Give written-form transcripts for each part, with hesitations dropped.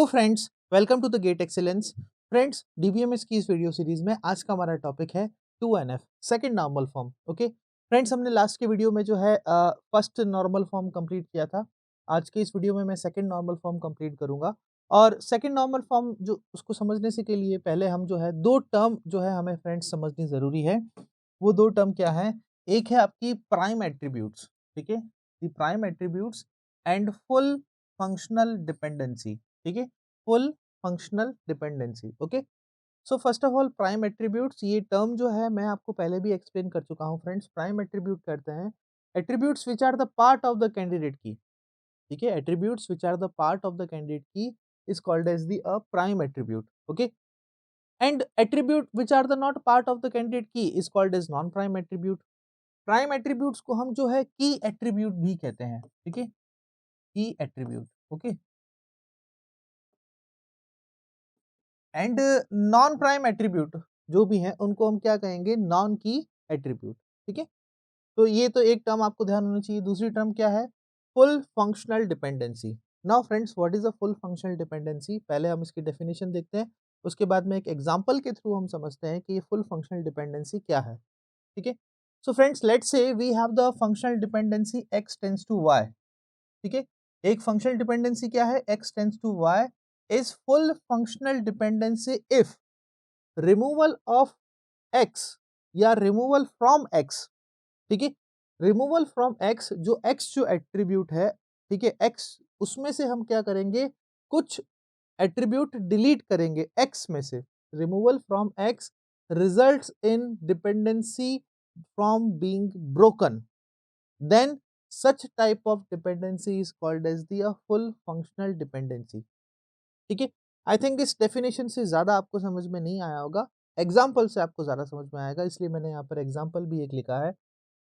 Friends, welcome to the gate excellence. Friends, DBMS की इस video series में आज का हमारा टॉपिक है 2NF second normal form. Okay friends, हमने लास्ट के वीडियो में जो है फर्स्ट नॉर्मल फॉर्म कंप्लीट किया था। आज के इस वीडियो में मैं सेकंड नॉर्मल फॉर्म कंप्लीट करूंगा। और सेकंड नॉर्मल फॉर्म जो उसको समझने से के लिए पहले हम जो है दो टर्म जो है हमें फ्रेंड्स समझनी जरूरी है। वो दो टर्म क्या है? एक है आपकी प्राइम एट्रीब्यूट्स, ठीक है, the prime attributes and full functional dependency, ठीक है, full functional dependency. Okay, so first of all prime attributes, ये टर्म जो है मैं आपको पहले भी एक्सप्लेन कर चुका हूँ फ्रेंड्स। प्राइम एट्रीब्यूट करते हैं attributes which are the part of the candidate key, ठीक है, attributes which are the part of the candidate key is called as the prime attribute. Okay, and attribute which are the not part of the candidate key is called as non prime attribute. Prime attributes को हम जो है की attribute भी कहते हैं, ठीक है, की attribute. Okay, and non prime attribute जो भी हैं उनको हम क्या कहेंगे? नॉन की एट्रीब्यूट, ठीक है। तो ये तो एक टर्म आपको ध्यान होना चाहिए। दूसरी टर्म क्या है? Full functional dependency. Now friends, what is a full functional dependency? पहले हम इसकी डेफिनेशन देखते हैं, उसके बाद में एक एग्जांपल के थ्रू हम समझते हैं कि ये फुल फंक्शनल डिपेंडेंसी क्या है, ठीक है। So friends, let's say we have the functional dependency x tends to y, ठीक है। एक फंक्शनल डिपेंडेंसी क्या है? x tends to y is full functional dependency if removal of x या रिमूवल फ्रॉम x, ठीक है। रिमूवल फ्रॉम x, जो x जो एट्रीब्यूट है, ठीक है, x उसमें से हम क्या करेंगे? कुछ एट्रीब्यूट डिलीट करेंगे x में से। Removal from x results in dependency from being broken, then such type of dependency is called as the full functional dependency, ठीक है। आई थिंक इस डेफिनेशन से ज्यादा आपको समझ में नहीं आया होगा, एग्जाम्पल से आपको ज्यादा समझ में आएगा, इसलिए मैंने यहाँ पर एग्जाम्पल भी एक लिखा है।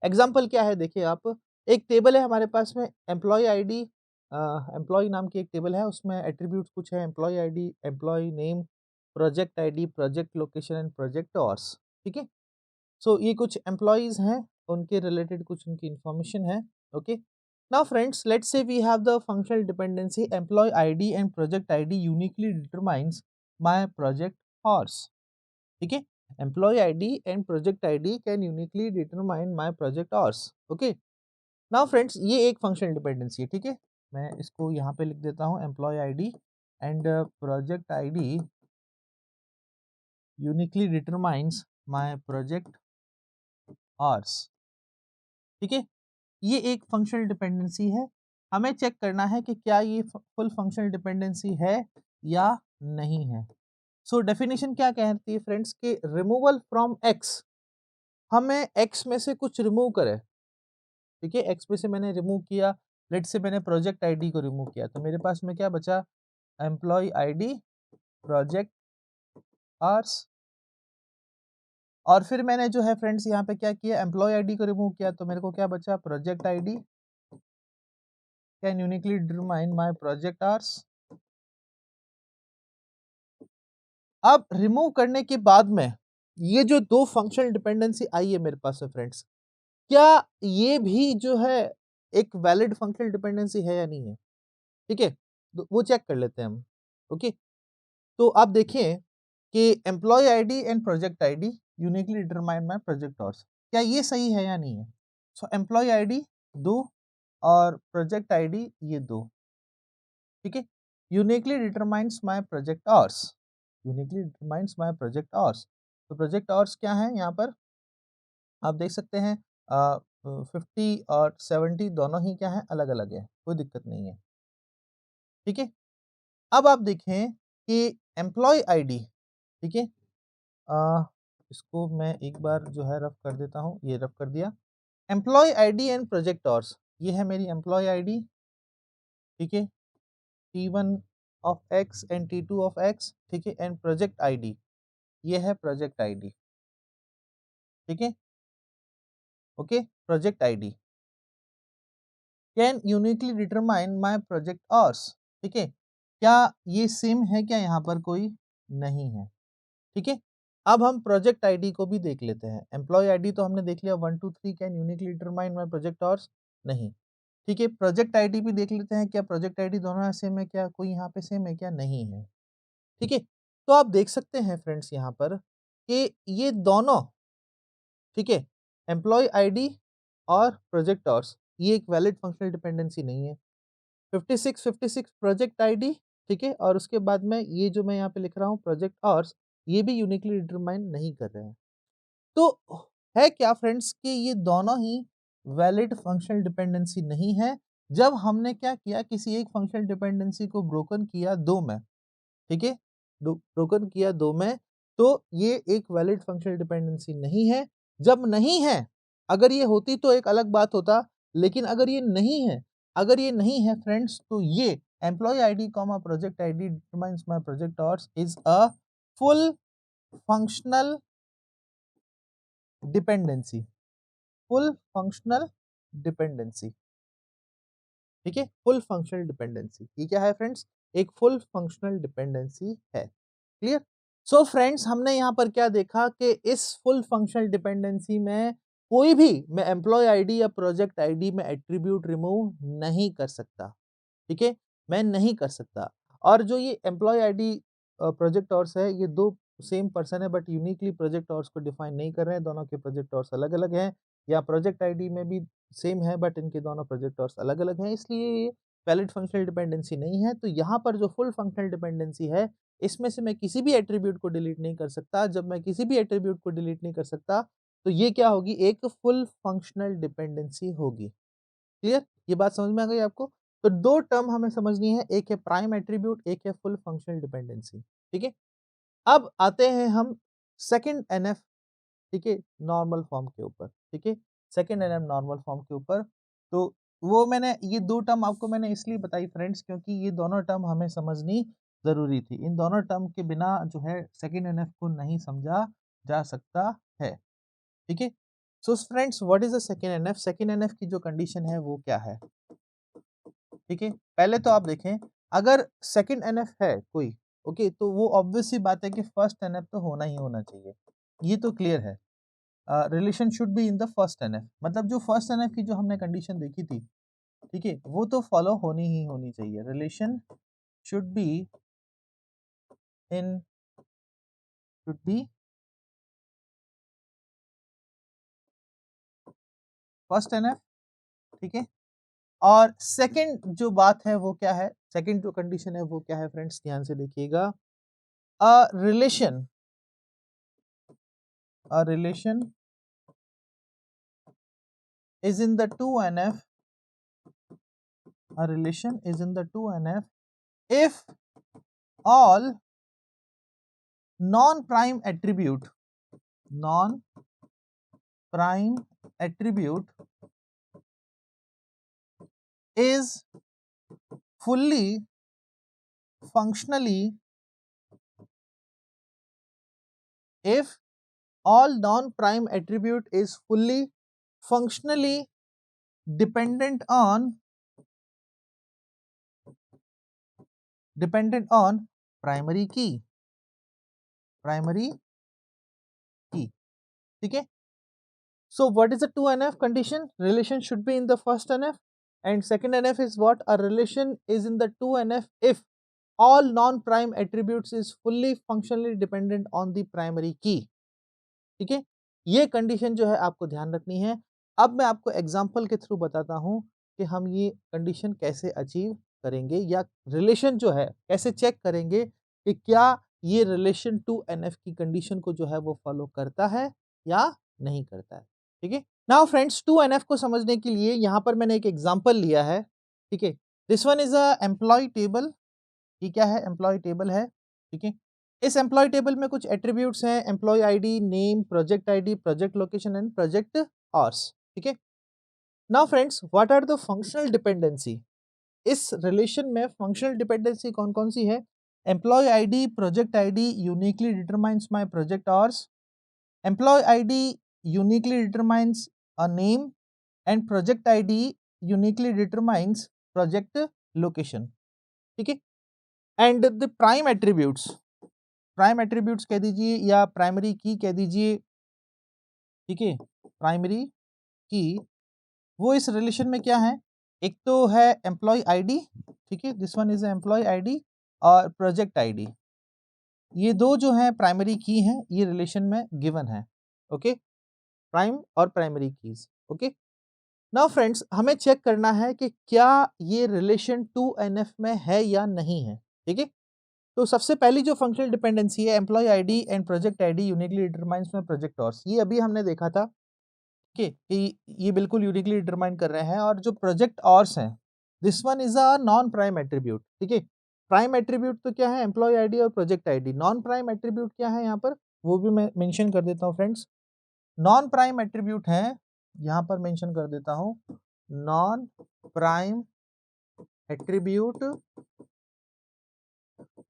एग्जाम्पल क्या है? देखिए आप, एक टेबल है हमारे पास में, एम्प्लॉय आईडी, एम्प्लॉय नाम की एक टेबल है, उसमें एट्रीब्यूट्स कुछ है, employ ID, employee name, project ID, project location and project hours, ठीक है। सो ये कुछ एम्प्लॉयज हैं, उनके रिलेटेड कुछ उनकी इंफॉर्मेशन है। Okay, now friends, let's say we have the functional dependency employee ID and project ID uniquely determines my project hours, ठीक है। Employ ID and project ID can uniquely determine my project hours. Okay, now friends, ये एक functional dependency है, ठीक है। मैं इसको यहाँ पे लिख देता हूँ, employee ID and project ID uniquely determines my project hours, ठीक है। ये एक फंक्शनल डिपेंडेंसी है। हमें चेक करना है कि क्या ये फुल फंक्शनल डिपेंडेंसी है या नहीं है। सो डेफिनेशन क्या कहती है फ्रेंड्स कि रिमूवल फ्रॉम एक्स, हमें एक्स में से कुछ रिमूव करे, ठीक है। एक्स में से मैंने रिमूव किया, लेट से मैंने प्रोजेक्ट आईडी को रिमूव किया, तो मेरे पास में क्या बचा? एम्प्लॉय आईडी, प्रोजेक्ट आवर्स, और फिर मैंने जो है फ्रेंड्स यहाँ पे क्या किया? एम्प्लॉय आईडी को रिमूव किया, तो मेरे को क्या बचा? Project ID can uniquely determine my project hours. अब रिमूव करने के बाद में ये जो दो फंक्शनल डिपेंडेंसी आई है मेरे पास है फ्रेंड्स, क्या ये भी जो है एक वैलिड फंक्शनल डिपेंडेंसी है या नहीं है, ठीक है। तो वो चेक कर लेते हैं हम। ओके, तो आप देखें कि employee ID and project ID uniquely determine my project hours, क्या ये सही है या नहीं है? सो एम्प्लॉय आईडी दो और प्रोजेक्ट आईडी ये दो, ठीक है, uniquely determines my project hours, uniquely determines my project hours. तो प्रोजेक्ट आवर्स क्या है यहाँ पर? आप देख सकते हैं 50 और 70 दोनों ही क्या है? अलग अलग है, कोई दिक्कत नहीं है, ठीक है। अब आप देखें कि एम्प्लॉय आईडी, ठीक है, इसको मैं एक बार जो है रफ कर देता हूँ, ये रफ कर दिया। Employee ID and project hours, ये है मेरी एम्प्लॉय आईडी, ठीक है, T1 of X and T2 of X, ठीक है, एंड प्रोजेक्ट आईडी, ये है प्रोजेक्ट आईडी, ठीक है। Okay, project ID can uniquely determine my project hours, ठीक है। क्या ये सेम है? क्या यहाँ पर कोई नहीं है, ठीक है। अब हम प्रोजेक्ट आईडी को भी देख लेते हैं। एम्प्लॉय आईडी तो हमने देख लिया 1 2 3 can uniquely determine my project hours, नहीं। ठीक है, प्रोजेक्ट आईडी भी देख लेते हैं, क्या प्रोजेक्ट आईडी दोनों सेम है क्या, कोई यहाँ पे सेम है क्या, नहीं है। ठीक है, तो आप देख सकते हैं फ्रेंड्स यहाँ पर कि ये दोनों, ठीक है, एम्प्लॉय आईडी और प्रोजेक्ट आवर्स, ये एक वैलिड फंक्शनल डिपेंडेंसी नहीं है। 56 प्रोजेक्ट आईडी, ठीक है, और उसके बाद में ये जो मैं यहाँ पे लिख रहा हूँ प्रोजेक्ट आवर्स, ये भी यूनिकली डिटरमाइन नहीं कर रहे हैं। तो है क्या फ्रेंड्स कि ये दोनों ही वैलिड फंक्शनल डिपेंडेंसी नहीं है। जब हमने क्या किया, किसी एक फंक्शनल डिपेंडेंसी को ब्रोकन किया दो में, ठीक है, ब्रोकन किया दो में, तो ये एक वैलिड फंक्शनल डिपेंडेंसी नहीं है। जब नहीं है, अगर ये होती तो एक अलग बात होता, लेकिन अगर ये नहीं है, अगर ये नहीं है फ्रेंड्स, तो ये employee ID comma project ID determines my project hours is a full functional dependency, full functional dependency, ठीक है, फुल फंक्शनल डिपेंडेंसी, ये क्या है फ्रेंड्स, एक फुल फंक्शनल डिपेंडेंसी है। क्लियर। सो फ्रेंड्स, हमने यहाँ पर क्या देखा कि इस फुल फंक्शनल डिपेंडेंसी में कोई भी मैं एम्प्लॉय आईडी या प्रोजेक्ट आईडी में एट्रीब्यूट रिमूव नहीं कर सकता, ठीक है, मैं नहीं कर सकता। और जो ये एम्प्लॉय आईडी प्रोजेक्ट आवर्स है, ये दो सेम पर्सन है बट यूनिकली प्रोजेक्ट आवर्स को डिफाइन नहीं कर रहे हैं, दोनों के प्रोजेक्ट आवर्स अलग अलग हैं, या प्रोजेक्ट आईडी में भी सेम है बट इनके दोनों प्रोजेक्ट आवर्स अलग अलग हैं, इसलिए ये वैलिड फंक्शनल डिपेंडेंसी नहीं है। तो यहाँ पर जो फुल फंक्शनल डिपेंडेंसी है, इसमें से मैं किसी भी एट्रीब्यूट को डिलीट नहीं कर सकता। जब मैं किसी भी एट्रीब्यूट को डिलीट नहीं कर सकता, तो ये क्या होगी, एक फुल फंक्शनल डिपेंडेंसी होगी। क्लियर, ये बात समझ में आ गई आपको। तो दो टर्म हमें समझनी है, एक है प्राइम एट्रीब्यूट, एक है फुल फंक्शनल डिपेंडेंसी, ठीक है। अब आते हैं हम सेकंड एनएफ, ठीक है, नॉर्मल फॉर्म के ऊपर, ठीक है, सेकंड एनएफ नॉर्मल फॉर्म के ऊपर। तो वो मैंने ये दो टर्म आपको मैंने इसलिए बताई फ्रेंड्स, क्योंकि ये दोनों टर्म हमें समझनी जरूरी थी। इन दोनों टर्म के बिना जो है सेकंड एनएफ को नहीं समझा जा सकता है, ठीक है। So friends, what is the second NF, second NF की जो कंडीशन है वो क्या है, ठीक है। पहले तो आप देखें, अगर सेकंड एनएफ है कोई, ओके, तो वो ऑब्वियस सी बात है कि फर्स्ट एनएफ तो होना ही होना चाहिए, ये तो क्लियर है। Relation should be in the first NF, मतलब जो फर्स्ट एनएफ की जो हमने कंडीशन देखी थी, ठीक है, वो तो फॉलो होनी ही होनी चाहिए। Relation should be in, should be first NF, ठीक है। और सेकंड जो बात है वो क्या है, सेकंड जो कंडीशन है वो क्या है फ्रेंड्स, ध्यान से देखिएगा। A relation, a relation is in the 2NF, a relation is in the 2NF if all non-prime attribute, non-prime attribute is fully functionally, if all non-prime attribute is fully functionally dependent on primary key, primary key, ठीक है। So what is the 2NF condition? Relation should be in the first NF, and second NF is what? A relation is in the 2NF if all non-prime attributes is fully functionally dependent on the primary key, ठीक है। ये condition जो है आपको ध्यान रखनी है। अब मैं आपको एग्जांपल के थ्रू बताता हूं कि हम ये कंडीशन कैसे अचीव करेंगे, या रिलेशन जो है कैसे चेक करेंगे कि क्या ये रिलेशन 2NF की कंडीशन को जो है वो फॉलो करता है या नहीं करता है, ठीक है। नाउ फ्रेंड्स, 2NF को समझने के लिए यहाँ पर मैंने एक एग्जाम्पल लिया है, ठीक है। This one is a employee table, ये क्या है, एम्प्लॉय टेबल है, ठीक है। इस एम्प्लॉय टेबल में कुछ एट्रीब्यूट्स हैं, employee ID, name, project ID, project location and project hours, ठीक है। Now friends, what are the functional dependency, इस रिलेशन में फंक्शनल डिपेंडेंसी कौन कौन सी है, employ ID, project ID uniquely determines my project hours, employee ID uniquely determines a name, and project ID uniquely determines project location, ठीक है। And the prime attributes, prime attributes कह दीजिए या प्राइमरी की कह दीजिए, ठीक है, प्राइमरी की, वो इस रिलेशन में क्या है, एक तो है एम्प्लॉय आईडी, ठीक है, this one is employee ID, और प्रोजेक्ट आईडी। ये दो जो है प्राइमरी की हैं, ये रिलेशन में गिवन है। ओके, प्राइम और primary keys. Okay, now friends, हमें चेक करना है कि क्या ये रिलेशन 2NF में है या नहीं है। ठीक है, तो सबसे पहली जो फंक्शनल डिपेंडेंसी है, employ ID and project ID uniquely determines my project hours, ये अभी हमने देखा था कि ये बिल्कुल यूनिकली डिटरमाइन कर रहे हैं। और जो प्रोजेक्ट ऑर्स हैं, this one is a non prime attribute. ठीक है, प्राइम एट्रीब्यूट तो क्या है, एम्प्लॉय आईडी और project ID. Non prime attribute क्या है यहाँ पर, वो भी मैं मेंशन कर देता हूँ फ्रेंड्स। नॉन प्राइम एट्रीब्यूट है, यहाँ पर मेंशन कर देता हूँ, non prime attribute.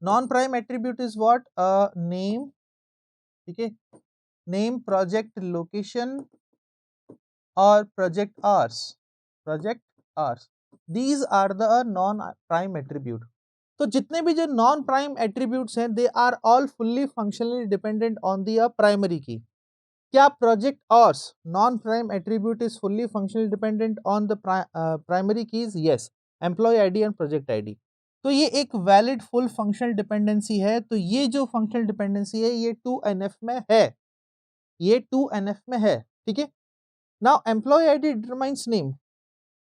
Non prime attribute is what, name, ठीक है, नेम, प्रोजेक्ट लोकेशन और project hours. Project hours, these are the non prime attribute. तो जितने भी जो नॉन प्राइम एट्रीब्यूट्स हैं, they are all fully functionally dependent on the primary key. क्या project hours non prime attribute is fully functionally dependent on the primary keys? Yes, employee ID and project ID. तो ये एक valid full functional dependency है। तो ये जो functional dependency है, ये 2NF में है, ये 2NF में है। ठीक है, now employee ID determines name.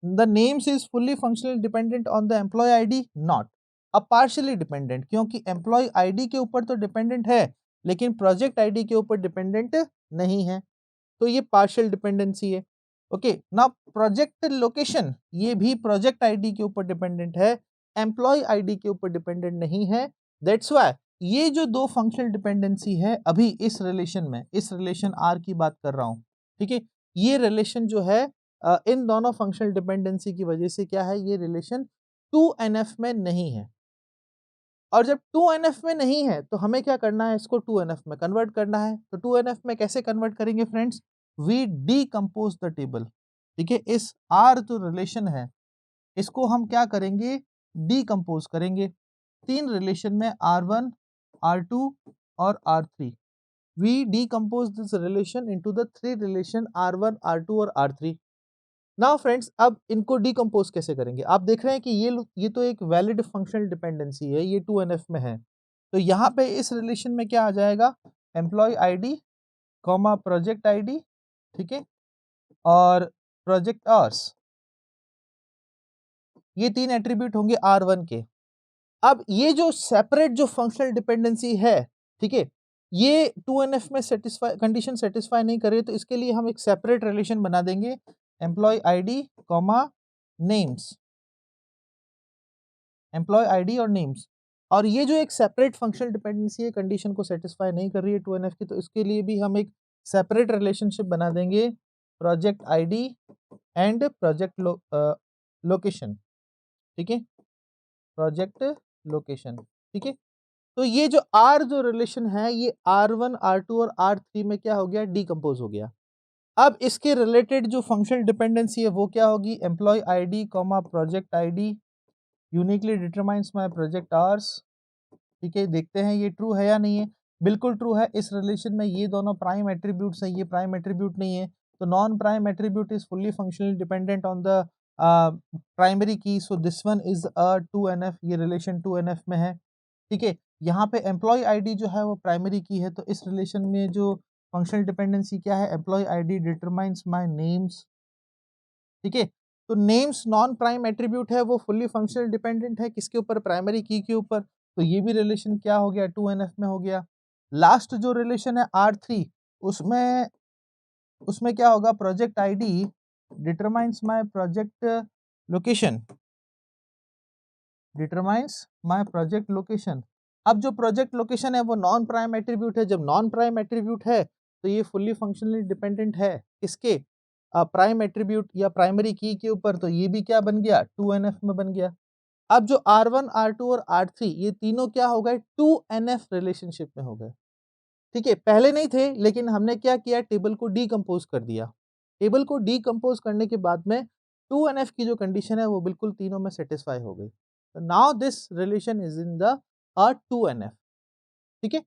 The names is fully functionally dependent on the employee ID, not a partially dependent, क्योंकि employee ID के ऊपर तो dependent है, लेकिन project ID के ऊपर dependent नहीं है, तो ये partial dependency है। ओके, now project location, ये भी project ID के ऊपर dependent है, employee ID के ऊपर dependent नहीं है। That's why ये जो दो functional dependency है, अभी इस relation में, इस relation R की बात कर रहा हूँ, ठीक है, ये रिलेशन जो है इन दोनों फंक्शनल डिपेंडेंसी की वजह से क्या है, ये रिलेशन 2NF में नहीं है। और जब 2NF में नहीं है, तो हमें क्या करना है, इसको 2NF में कन्वर्ट करना है। तो 2NF में कैसे कन्वर्ट करेंगे friends, we decompose the table. ठीक है, इस R जो रिलेशन है, इसको हम क्या करेंगे, डीकंपोज करेंगे तीन रिलेशन में, R1, R2 और R3। we decompose this relation into the three relation R1, R2 और R3। now friends, अब इनको डिकम्पोज कैसे करेंगे, आप देख रहे हैं कि ये तो एक वैलिड फंक्शनल डिपेंडेंसी है, ये 2NF में है। तो यहाँ पे इस रिलेशन में क्या आ जाएगा, employee ID comma project ID, ठीक है, और प्रोजेक्ट आवर्स, ये तीन एट्रीब्यूट होंगे R1 के। अब ये जो सेपरेट जो फंक्शनल डिपेंडेंसी है, ठीक है, ये 2NF में सेटिस्फाई कंडीशन सेटिस्फाई नहीं करे, तो इसके लिए हम एक सेपरेट रिलेशन बना देंगे, employee ID comma names, employee ID और नेम्स। और ये जो एक सेपरेट फंक्शनल डिपेंडेंसी है, कंडीशन को सेटिस्फाई नहीं कर रही है 2NF की, तो इसके लिए भी हम एक सेपरेट रिलेशनशिप बना देंगे, project ID and project location, ठीक है, प्रोजेक्ट लोकेशन। ठीक है, तो ये जो R जो रिलेशन है, ये R1, R2 और R3 में क्या हो गया, डीकंपोज हो गया। अब इसके रिलेटेड जो फंक्शनल डिपेंडेंसी है, वो क्या होगी, employee ID comma project ID uniquely determines my project hours. ठीक है, देखते हैं ये ट्रू है या नहीं है। बिल्कुल ट्रू है, इस रिलेशन में ये दोनों प्राइम एट्रीब्यूट्स हैं, ये प्राइम एट्रीब्यूट नहीं है। तो non prime attribute is fully functionally dependent on the primary key, so this one is a 2NF, ये रिलेशन 2NF में है। ठीक है, यहाँ पे एम्प्लॉय आईडी जो है वो प्राइमरी की है, तो इस रिलेशन में जो फंक्शनल डिपेंडेंसी क्या है, employ ID determines my names. ठीक है, तो नेम्स नॉन प्राइम एट्रीब्यूट है, वो फुल्ली फंक्शनल डिपेंडेंट है किसके ऊपर, प्राइमरी की के ऊपर। तो ये भी रिलेशन क्या हो गया, 2NF में हो गया। लास्ट जो रिलेशन है R3, उसमें उसमें क्या होगा, project ID determines my project location, determines my project location. अब जो प्रोजेक्ट लोकेशन है, वो नॉन प्राइम एट्रीब्यूट है। जब नॉन प्राइम एट्रीब्यूट है, तो ये फुल्ली फंक्शनली डिपेंडेंट है किसके, प्राइम एट्रीब्यूट या प्राइमरी की के ऊपर। तो ये भी क्या बन गया, 2NF में बन गया। अब जो R1, R2 और R3, ये तीनों क्या हो गए, 2NF रिलेशनशिप में हो गए। ठीक है, पहले नहीं थे, लेकिन हमने क्या किया, टेबल को डीकंपोज कर दिया। टेबल को डीकंपोज करने के बाद में 2NF की जो कंडीशन है, वो बिल्कुल तीनों में सेटिस्फाई हो गई। तो now this relation is in the 2NF। ठीक है,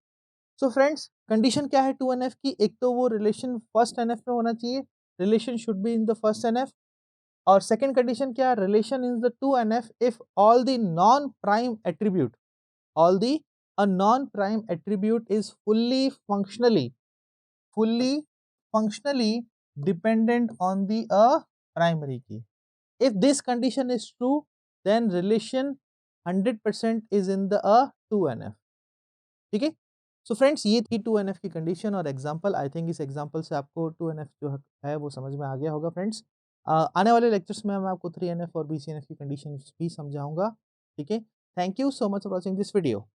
सो फ्रेंड्स, कंडीशन क्या है 2NF की, एक तो वो रिलेशन फर्स्ट NF में होना चाहिए, relation should be in the first NF। और सेकंड कंडीशन क्या है, relation is the 2NF if all the non prime attribute, all the a non-prime attribute is fully functionally dependent on the primary key. If this condition is true, then relation 100% is in the 2NF. ठीक है, so friends ये थी 2NF की condition और example. I think इस example से आपको 2NF जो है वो समझ में आ गया होगा फ्रेंड्स। आने वाले लेक्चर्स में मैं आपको 3NF और BCNF की कंडीशन भी समझाऊंगा। ठीक है, thank you so much for watching this video.